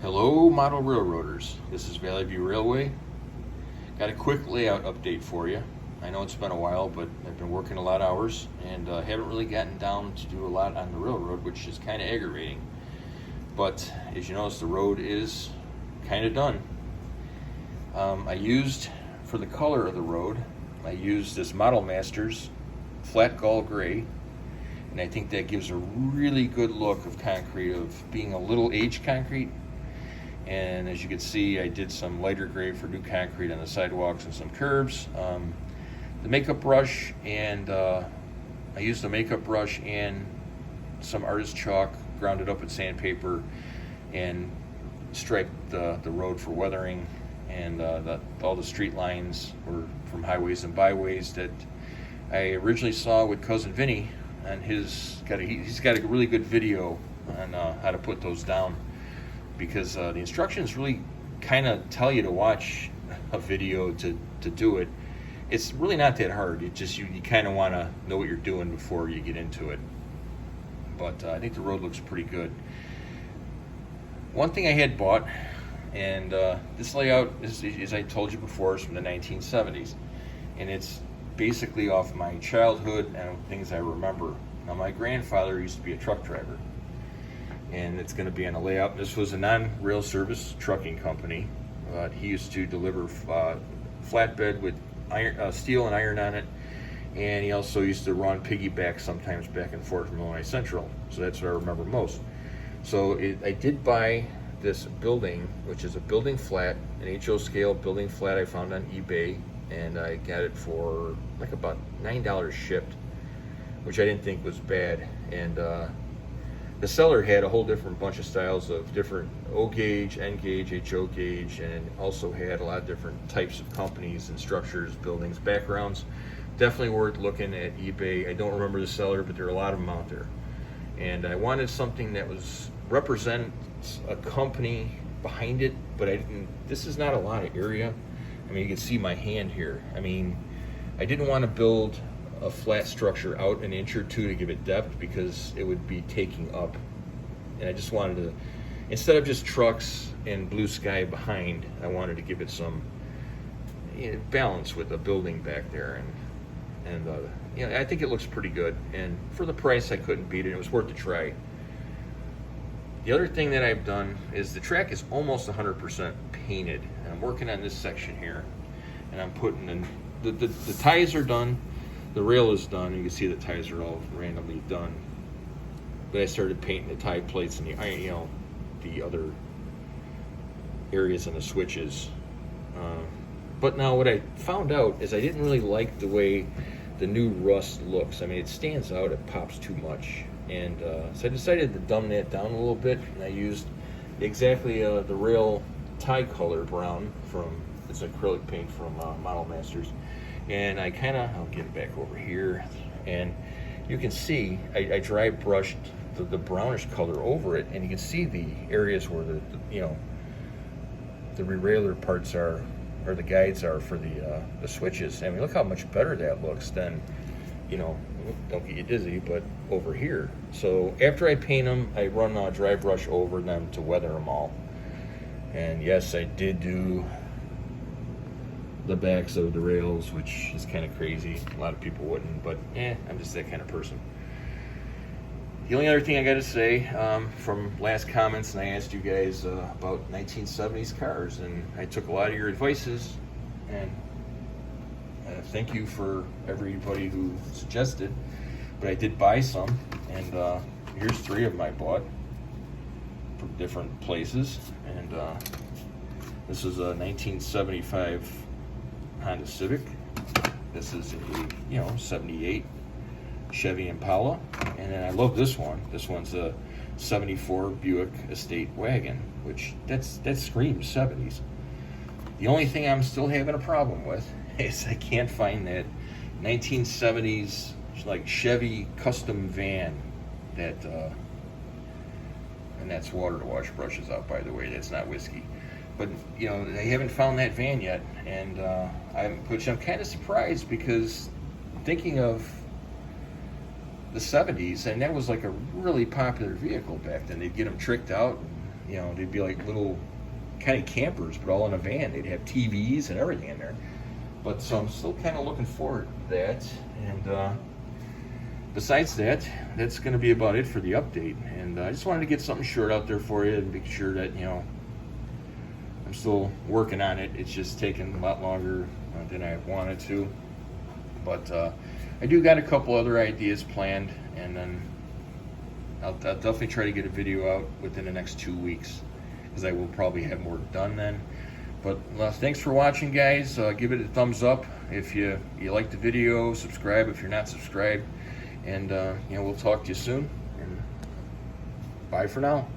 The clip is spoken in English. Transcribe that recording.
Hello, model railroaders. This is Valley View Railway. Got a quick layout update for you. I know it's been a while, but I've been working a lot of hours and haven't really gotten down to do a lot on the railroad, which is kind of aggravating. But as you notice, the road is kind of done. I used, for the color of the road, I used this Model Masters flat gall gray, and I think that gives a really good look of concrete, of being a little aged concrete. And as you can see, I did some lighter gray for new concrete on the sidewalks and some curbs. The makeup brush, and I used the makeup brush and some artist chalk, ground it up with sandpaper, and striped the road for weathering. And all the street lines were from highways and byways that I originally saw with Cousin Vinny, and he's got a really good video on how to put those down, because the instructions really kind of tell you to watch a video to do it. It's really not that hard. It just you kind of want to know what you're doing before you get into it. But I think the road looks pretty good. One thing I had bought, and this layout is, as I told you before, is from the 1970s, and it's basically off my childhood and things I remember. Now, my grandfather used to be a truck driver, and it's going to be on a layout. This was a non-rail service trucking company. He used to deliver flatbed with steel and iron on it, and he also used to run piggyback sometimes back and forth from Illinois Central. So that's what I remember most. So I did buy this building, which is a building flat, an HO scale building flat I found on eBay, and I got it for like about $9 shipped, which I didn't think was bad. And the seller had a whole different bunch of styles of different O gauge, N gauge, HO gauge, and also had a lot of different types of companies and structures, buildings, backgrounds. Definitely worth looking at eBay. I don't remember the seller, but there are a lot of them out there. And I wanted something that was represents a company behind it, but I didn't. This is not a lot of area. I mean, you can see my hand here. I mean, I didn't want to build a flat structure out an inch or two to give it depth, because it would be taking up. And I just wanted to, instead of just trucks and blue sky behind, I wanted to give it some balance with a building back there. And I think it looks pretty good. And for the price, I couldn't beat it. It was worth a try. The other thing that I've done is the track is almost 100% painted. And I'm working on this section here, and I'm putting in the ties are done. The rail is done. You can see the ties are all randomly done. But I started painting the tie plates and the other areas on the switches. But now what I found out is I didn't really like the way the new rust looks. I mean, it stands out. It pops too much. And so I decided to dumb that down a little bit. And I used exactly the rail tie color brown it's acrylic paint from Model Masters. And I I'll get it back over here, and you can see I dry brushed the brownish color over it, and you can see the areas where the rerailer parts are, or the guides are for the switches. I mean, look how much better that looks than, don't get you dizzy, but over here. So after I paint them, I run a dry brush over them to weather them all. And yes, I did do the backs of the rails, which is kind of crazy. A lot of people wouldn't, but I'm just that kind of person. The only other thing I got to say, from last comments, and I asked you guys about 1970s cars, and I took a lot of your advices, and thank you for everybody who suggested. But I did buy some, and here's 3 of them I bought from different places. And this is a 1975 Honda Civic. This is a 78 Chevy Impala, and then I love this one. This one's a 74 Buick Estate Wagon, which that screams 70s. The only thing I'm still having a problem with is I can't find that 1970s like Chevy custom van that and that's water to wash brushes out, by the way. That's not whiskey. But they haven't found that van yet, and which I'm kind of surprised, because thinking of the 70s, and that was like a really popular vehicle back then. They'd get them tricked out, you know, they'd be like little kind of campers, but all in a van. They'd have TVs and everything in there. But so I'm still kind of looking forward to that. And besides that, that's going to be about it for the update. And I just wanted to get something short out there for you and make sure that, you know, I'm still working on it. It's just taking a lot longer than I wanted to. But I do got a couple other ideas planned, and then I'll definitely try to get a video out within the next 2 weeks, because I will probably have more done then. But thanks for watching, guys. Give it a thumbs up if you like the video. Subscribe if you're not subscribed. And you know, we'll talk to you soon. And bye for now.